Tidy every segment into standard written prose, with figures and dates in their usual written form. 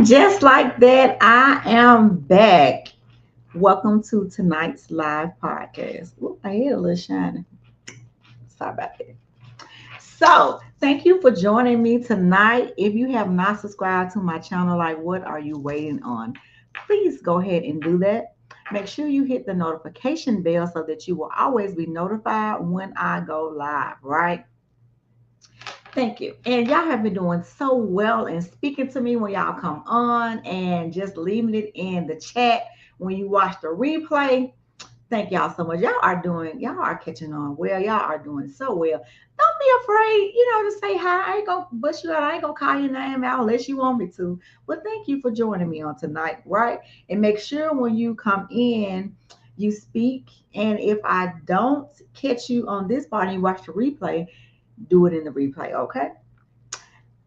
Just like that, I am back. Welcome to tonight's live podcast. Ooh, I hear a little shiny. Sorry about that. So, thank you for joining me tonight. If you have not subscribed to my channel, like what are you waiting on? Please go ahead and do that. Make sure you hit the notification bell so that you will always be notified when I go live, right? Thank you. And y'all have been doing so well and speaking to me when y'all come on and just leaving it in the chat when you watch the replay. Thank y'all so much. Y'all are catching on well. Y'all are doing so well. Don't be afraid, to say hi. I ain't gonna bust you out. I ain't gonna call your name out unless you want me to. But thank you for joining me on tonight, right? And make sure when you come in, you speak. And if I don't catch you on this part and you watch the replay, do it in the replay, okay?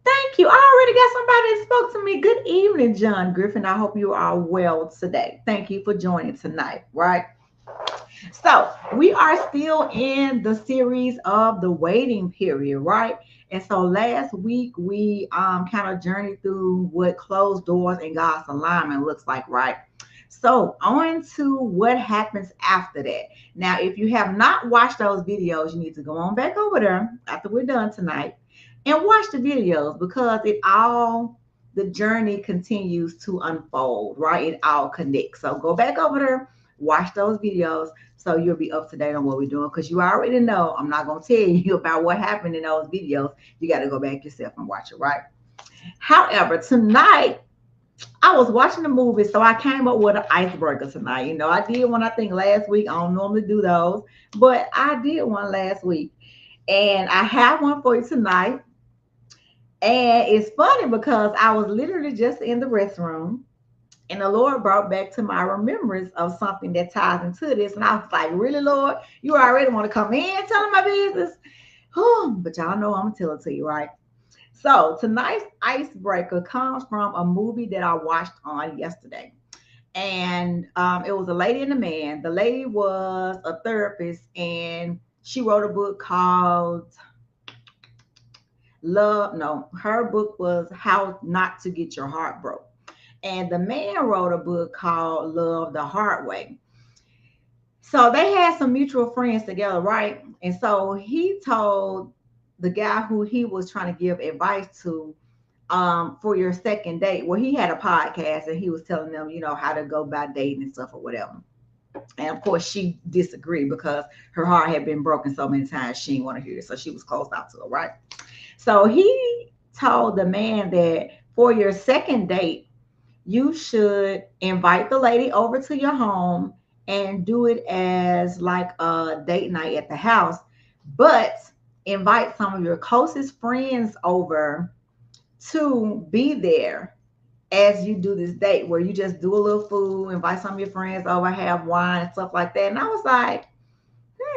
Thank you. I already got somebody that spoke to me. Good evening, John Griffin. I hope you are well today. Thank you for joining tonight, right? So, we are still in the series of the waiting period, right? And so last week we kind of journeyed through what closed doors and God's alignment looks like, right? So, on to what happens after that. Now, if you have not watched those videos, you need to go on back over there after we're done tonight and watch the videos because the journey continues to unfold, right? It all connects. So go back over there, watch those videos so you'll be up to date on what we're doing because you already know I'm not going to tell you about what happened in those videos. You got to go back yourself and watch it, right? However, tonight I was watching the movie, so I came up with an icebreaker tonight. I did one I think last week. I don't normally do those, but I did one last week. And I have one for you tonight. And it's funny because I was literally just in the restroom and the Lord brought back to my remembrance of something that ties into this. And I was like, really, Lord, you already want to come in telling my business? But y'all know I'm going to tell it to you, right? So tonight's icebreaker comes from a movie that I watched on yesterday. And it was a lady and a man. The lady was a therapist and she wrote a book called Love. No, her book was How Not to Get Your Heart Broke. And the man wrote a book called Love the Hard Way. So they had some mutual friends together, right? And so he told the guy who he was trying to give advice to for your second date. Well, he had a podcast and he was telling them, how to go about dating and stuff or whatever. And of course, she disagreed because her heart had been broken so many times she didn't want to hear it. So she was closed out to her, right? So he told the man that for your second date, you should invite the lady over to your home and do it as like a date night at the house, but invite some of your closest friends over to be there as you do this date where you just do a little food, invite some of your friends over, have wine and stuff like that. And I was like,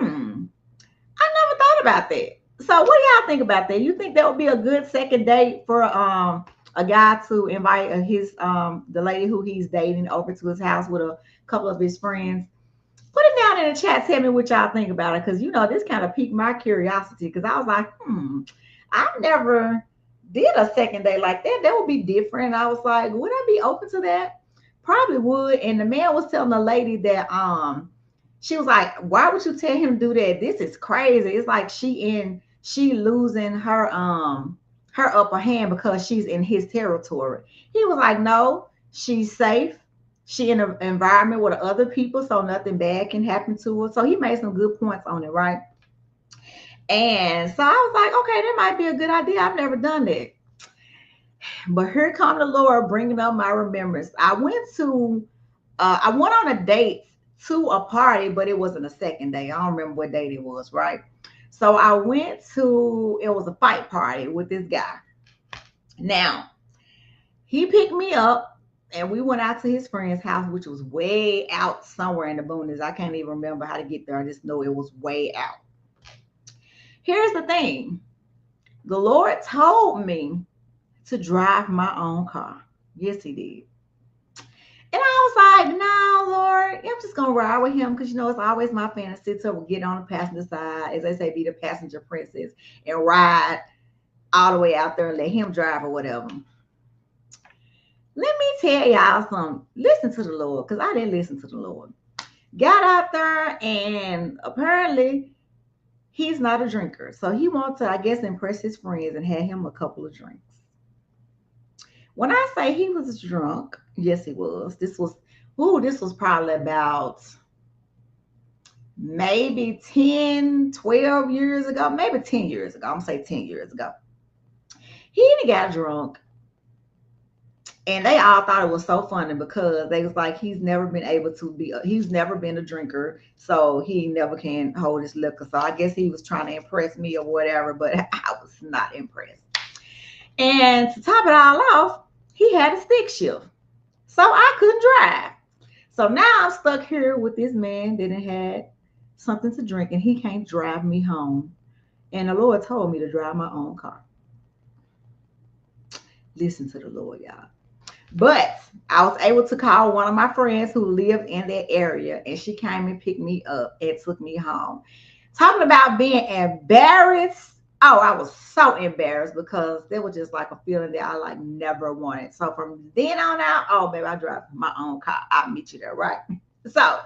I never thought about that. So what do y'all think about that? You think that would be a good second date for a guy to invite his the lady who he's dating over to his house with a couple of his friends? Put it down in the chat. Tell me what y'all think about it, because this kind of piqued my curiosity. Because I was like, I never did a second date like that. That would be different. I was like, would I be open to that? Probably would. And the man was telling the lady that she was like, why would you tell him to do that? This is crazy. It's like she losing her upper hand because she's in his territory. He was like, no, she's safe. She in an environment with other people, so nothing bad can happen to her. So he made some good points on it, right? And so I was like, okay, that might be a good idea. I've never done that. But here come the Lord bringing up my remembrance. I went on a date to a party, but it wasn't a second day. I don't remember what date it was, right? So I went to, it was a fight party with this guy. Now, he picked me up and we went out to his friend's house, which was way out somewhere in the boonies. I can't even remember how to get there. I just know it was way out. Here's the thing. The Lord told me to drive my own car. Yes, he did. And I was like, no, Lord, I'm just going to ride with him because, it's always my fantasy to get on the passenger side, as they say, be the passenger princess and ride all the way out there and let him drive or whatever. Let tell y'all something. Listen to the Lord, because I didn't listen to the Lord. Got out there, and apparently he's not a drinker. So he wanted to, I guess, impress his friends and had him a couple of drinks. When I say he was drunk, yes, he was. This was probably about maybe 10, 12 years ago, maybe 10 years ago. I'm gonna say 10 years ago. He got drunk, and they all thought it was so funny because they was like, he's never been a drinker, so he never can hold his liquor. So I guess he was trying to impress me or whatever, but I was not impressed. And to top it all off, he had a stick shift, so I couldn't drive. So now I'm stuck here with this man that had something to drink, and he can't drive me home. And the Lord told me to drive my own car. Listen to the Lord, y'all. But I was able to call one of my friends who lived in that area, and she came and picked me up and took me home. Talking about being embarrassed. Oh, I was so embarrassed because there was just like a feeling that I like never wanted. So from then on out, oh baby, I drive my own car. I'll meet you there, right? So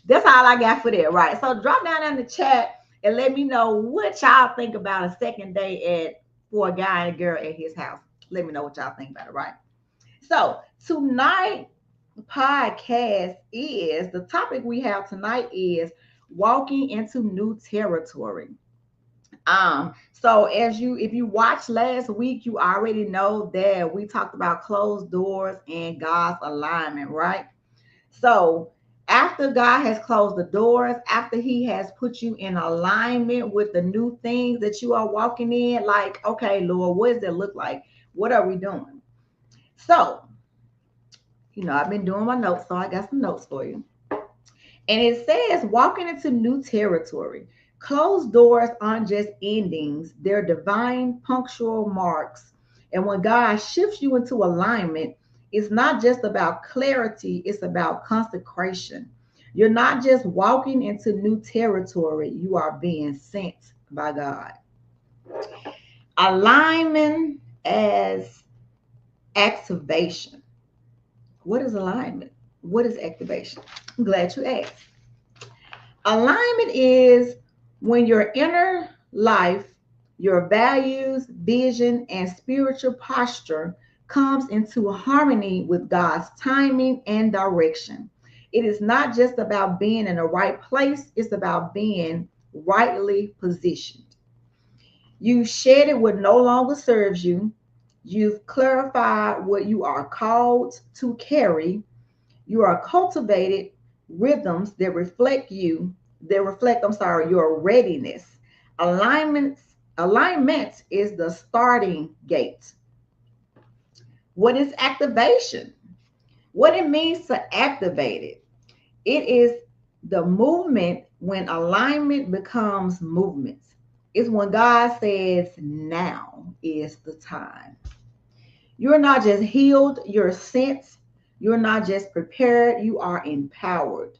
that's all I got for that, right? So drop down in the chat and let me know what y'all think about a second day for a guy and a girl at his house. Let me know what y'all think about it, right? So tonight podcast is the topic we have tonight is walking into new territory. So if you watched last week, you already know that we talked about closed doors and God's alignment, right? So after God has closed the doors, after he has put you in alignment with the new things that you are walking in, like, okay, Lord, what does it look like? What are we doing? So, I've been doing my notes, so I got some notes for you. And it says walking into new territory. Closed doors aren't just endings, they're divine punctual marks. And when God shifts you into alignment, it's not just about clarity, it's about consecration. You're not just walking into new territory, you are being sent by God. Alignment as activation. What is alignment? What is activation? I'm glad you asked. Alignment is when your inner life, your values, vision, and spiritual posture comes into harmony with God's timing and direction. It is not just about being in the right place, it's about being rightly positioned. You shed it what no longer serves you. You've clarified what you are called to carry. You are cultivated rhythms that reflect your readiness. Alignment is the starting gate. What is activation? What it means to activate it. It is the movement when alignment becomes movement. It's when God says, now is the time. You're not just healed, you're sent. You're not just prepared, you are empowered.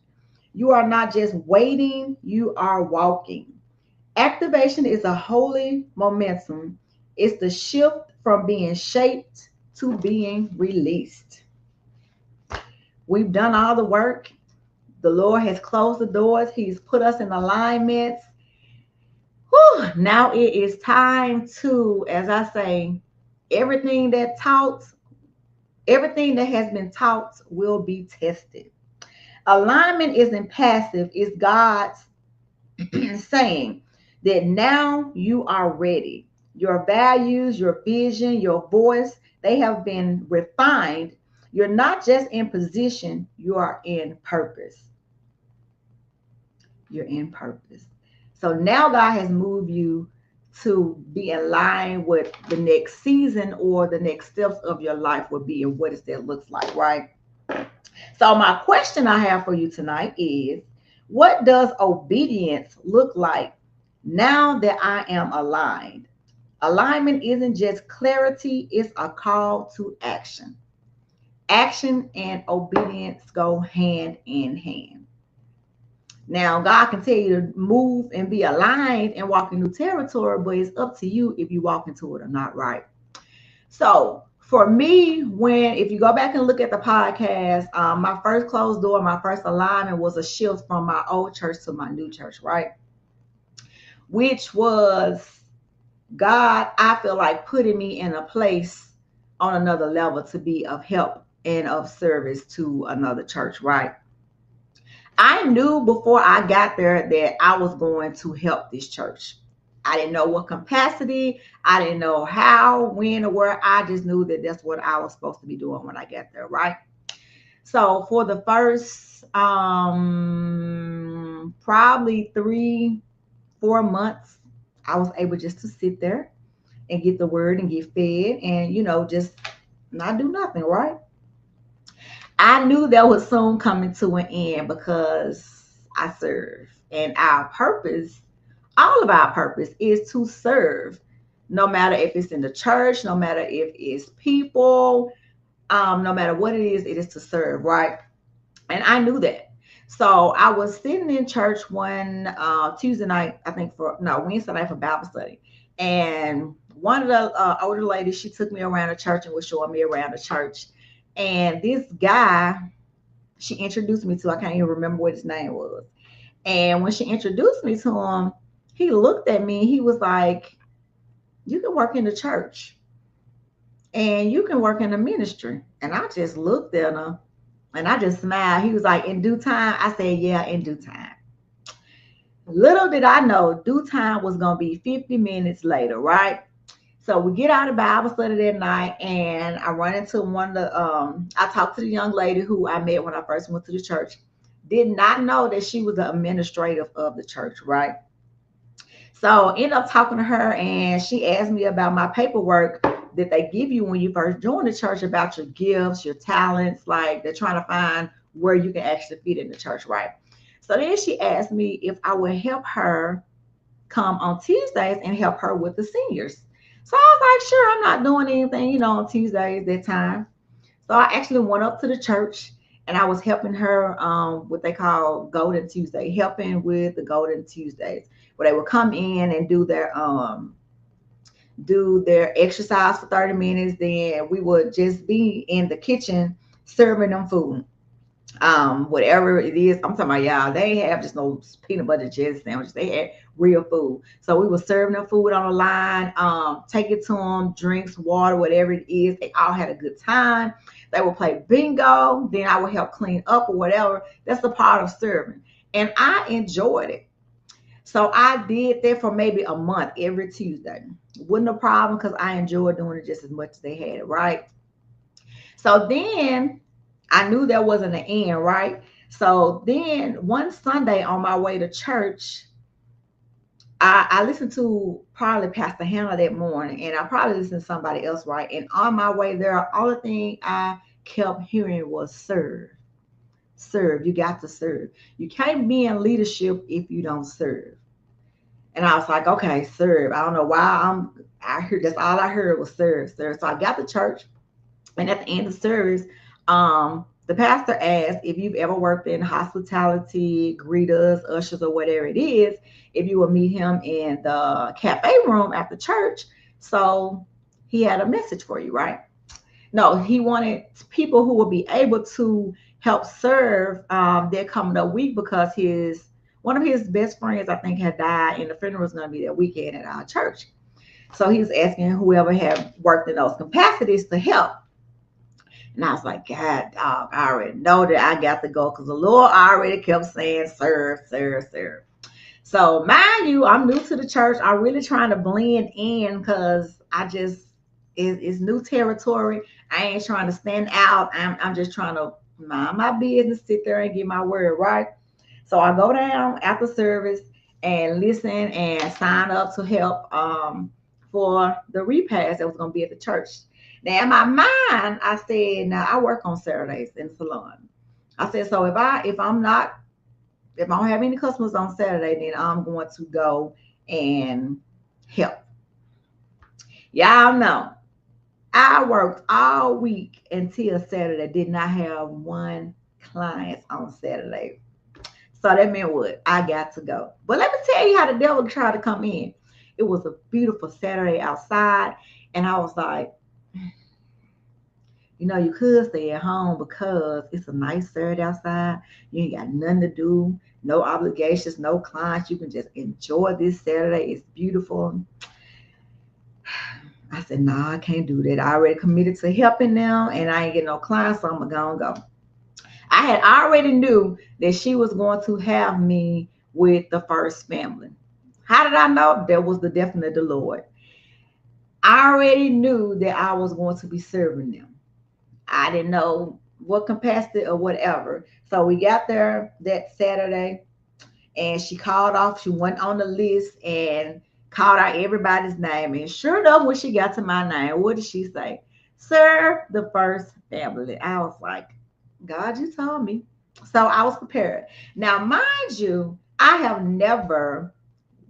You are not just waiting, you are walking. Activation is a holy momentum. It's the shift from being shaped to being released. We've done all the work. The Lord has closed the doors. He's put us in alignment. Now it is time to, as I say, everything that has been taught will be tested. Alignment isn't passive, it's God's saying that now you are ready. Your values, your vision, your voice, they have been refined. You're not just in position, you are in purpose. You're in purpose. So now God has moved you to be in line with the next season or the next steps of your life will be, and what does that look like, right? So my question I have for you tonight is, what does obedience look like now that I am aligned? Alignment isn't just clarity, it's a call to action. Action and obedience go hand in hand. Now, God can tell you to move and be aligned and walk in new territory, but it's up to you if you walk into it or not, right? So, for me, if you go back and look at the podcast, my first closed door, my first alignment was a shift from my old church to my new church, right? Which was God, I feel like, putting me in a place on another level to be of help and of service to another church, right? I knew before I got there that I was going to help this church. I didn't know what capacity, I didn't know how, when, or where. I just knew that that's what I was supposed to be doing when I got there, right? So for the first probably 3-4 months, I was able just to sit there and get the word and get fed and, just not do nothing, right? I knew that was soon coming to an end because I serve. And our purpose, all of our purpose, is to serve. No matter if it's in the church, no matter if it's people, no matter what it is to serve, right? And I knew that. So I was sitting in church one Tuesday night, I think Wednesday night for Bible study. And one of the older ladies, she took me around the church and was showing me around the church. And this guy, she introduced me to, I can't even remember what his name was. And when she introduced me to him, he looked at me and he was like, you can work in the church and you can work in the ministry. And I just looked at him and I just smiled. He was like, in due time? I said, yeah, in due time. Little did I know, due time was going to be 50 minutes later, right? So we get out of Bible study that night, and I run into one of the, I talked to the young lady who I met when I first went to the church. Did not know that she was the administrative of the church, right? So ended up talking to her, and she asked me about my paperwork that they give you when you first join the church about your gifts, your talents. Like, they're trying to find where you can actually fit in the church, right? So then she asked me if I would help her come on Tuesdays and help her with the seniors. So I was like, sure, I'm not doing anything, on Tuesdays that time. So I actually went up to the church and I was helping her what they call Golden Tuesday, helping with the Golden Tuesdays, where they would come in and do their exercise for 30 minutes. Then we would just be in the kitchen serving them food. Whatever it is, I'm talking about, y'all, they have just no peanut butter jelly sandwiches. They had real food. So we were serving them food on the line, take it to them, drinks, water, whatever it is. They all had a good time. They would play bingo. Then I would help clean up or whatever. That's the part of serving. And I enjoyed it. So I did that for maybe a month every Tuesday. Wasn't a problem because I enjoyed doing it just as much as they had it, right? So then I knew there wasn't an end, right? So then one Sunday on my way to church, I listened to probably Pastor Hannah that morning, and I probably listened to somebody else, right? And on my way there, the only thing I kept hearing was serve. Serve. You got to serve. You can't be in leadership if you don't serve. And I was like, okay, serve. I don't know why I heard, that's all I heard was serve, serve. So I got to church, and at the end of the service, the pastor asked if you've ever worked in hospitality, greeters, ushers, or whatever it is, if you would meet him in the cafe room after church. So he had a message for you, right? No, he wanted people who would be able to help serve that coming up week because one of his best friends, I think, had died, and the funeral was going to be that weekend at our church. So he was asking whoever had worked in those capacities to help. And I was like, God, dog, I already know that I got to go because the Lord already kept saying, serve, serve, serve. So mind you, I'm new to the church. I'm really trying to blend in because it's new territory. I ain't trying to stand out. I'm just trying to mind my business, sit there and get my word, right? So I go down after service and listen and sign up to help for the repast that was going to be at the church. Now in my mind, I said, now I work on Saturdays in the salon. I said, so if I don't have any customers on Saturday, then I'm going to go and help. Y'all know I worked all week until Saturday, did not have one client on Saturday. So that meant what? I got to go. But let me tell you how the devil tried to come in. It was a beautiful Saturday outside, and I was like, You could stay at home because it's a nice Saturday outside. You ain't got nothing to do, no obligations, no clients. You can just enjoy this Saturday. It's beautiful. I said, no, I can't do that. I already committed to helping them and I ain't getting no clients, so I'm going to go. I had already knew that she was going to have me with the first family. How did I know? That was the definite of the Lord. I already knew that I was going to be serving them. I didn't know what capacity or whatever. So we got there that Saturday and she called off. She went on the list and called out everybody's name. And sure enough, when she got to my name, what did she say? Serve the first family. I was like, God, you told me. So I was prepared. Now, mind you, I have never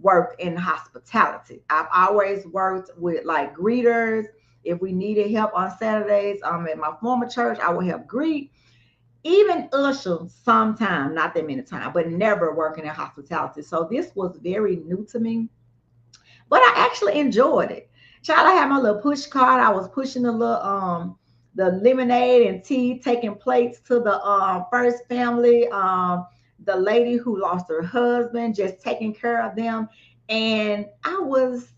worked in hospitality. I've always worked with like greeters. If we needed help on Saturdays, at my former church, I would help greet. Even usher sometime, not that many times, but never working in hospitality. So this was very new to me, but I actually enjoyed it. Child, I had my little push cart. I was pushing the lemonade and tea, taking plates to the first family. The lady who lost her husband, just taking care of them. And I was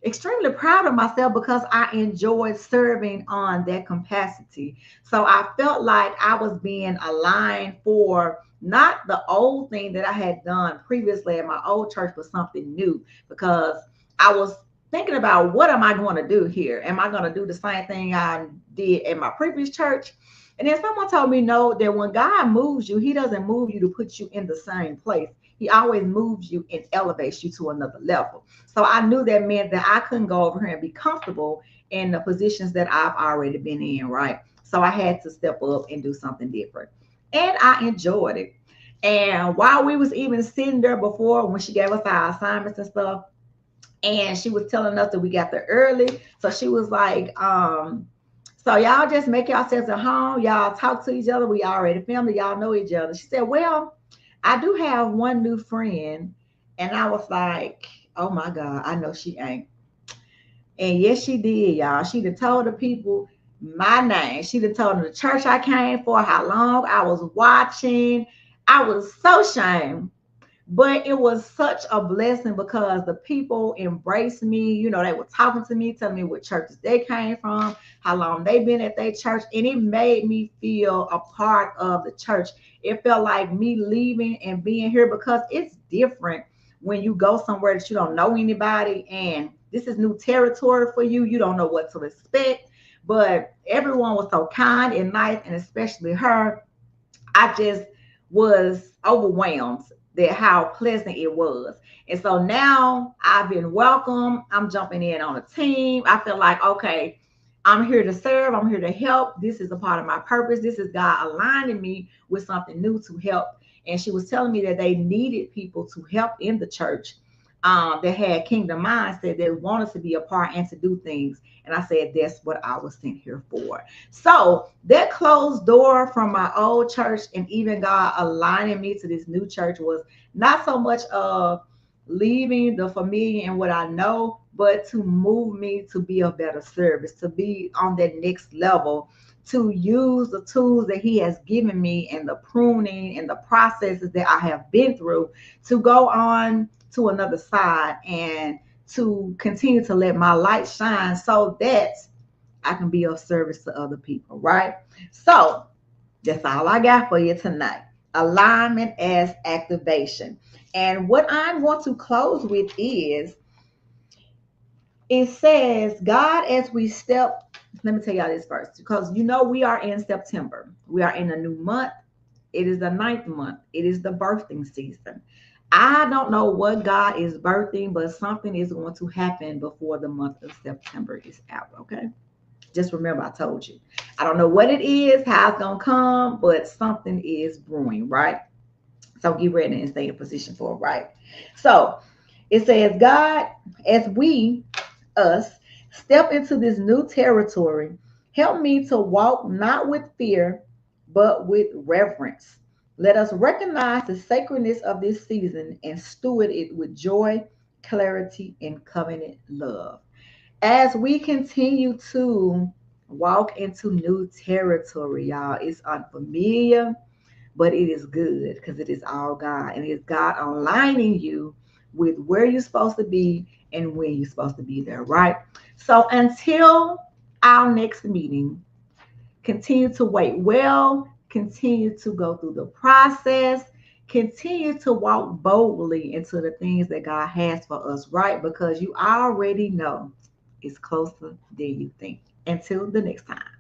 extremely proud of myself because I enjoyed serving on that capacity. So I felt like I was being aligned for not the old thing that I had done previously at my old church, but something new because I was thinking about what am I going to do here? Am I going to do the same thing I did at my previous church? And then someone told me no, that when God moves you, he doesn't move you to put you in the same place. He always moves you and elevates you to another level. So I knew that meant that I couldn't go over here and be comfortable in the positions that I've already been in, right? So I had to step up and do something different. And I enjoyed it. And while we was even sitting there before when she gave us our assignments and stuff, and she was telling us that we got there early. So she was like, so y'all just make yourselves at home. Y'all talk to each other. We already family. Y'all know each other. She said, well, I do have one new friend. And I was like, oh my God, I know she ain't. And yes, she did, y'all. She done told the people my name. She done told them the church I came for, how long I was watching. I was so ashamed. But it was such a blessing because the people embraced me. They were talking to me, telling me what churches they came from, how long they've been at their church. And it made me feel a part of the church. It felt like me leaving and being here because it's different when you go somewhere that you don't know anybody and this is new territory for you. You don't know what to expect. But everyone was so kind and nice, and especially her. I just was overwhelmed that how pleasant it was. And so now I've been welcomed. I'm jumping in on a team. I feel like, okay, I'm here to serve. I'm here to help. This is a part of my purpose. This is God aligning me with something new to help. And she was telling me that they needed people to help in the church that had kingdom mindset, that wanted to be a part and to do things. And I said, that's what I was sent here for. So that closed door from my old church and even God aligning me to this new church was not so much of leaving the familiar and what I know, but to move me to be a better service, to be on that next level, to use the tools that he has given me and the pruning and the processes that I have been through to go on to another side and to continue to let my light shine so that I can be of service to other people, right? So that's all I got for you tonight. Alignment as activation. And what I'm going to close with is it says, God, as we step, let me tell y'all this first, because we are in September. We are in a new month. It is the ninth month. It is the birthing season. I don't know what God is birthing, but something is going to happen before the month of September is out, okay? Just remember, I told you. I don't know what it is, how it's going to come, but something is brewing, right? So get ready and stay in position for it, right? So it says, God, as us, step into this new territory, help me to walk not with fear, but with reverence. Let us recognize the sacredness of this season and steward it with joy, clarity, and covenant love. As we continue to Walk into new territory, y'all. It's unfamiliar, but it is good because it is all God. And it's God aligning you with where you're supposed to be and when you're supposed to be there, right? So until our next meeting, continue to wait well, continue to go through the process, continue to walk boldly into the things that God has for us, right? Because you already know it's closer than you think. Until the next time.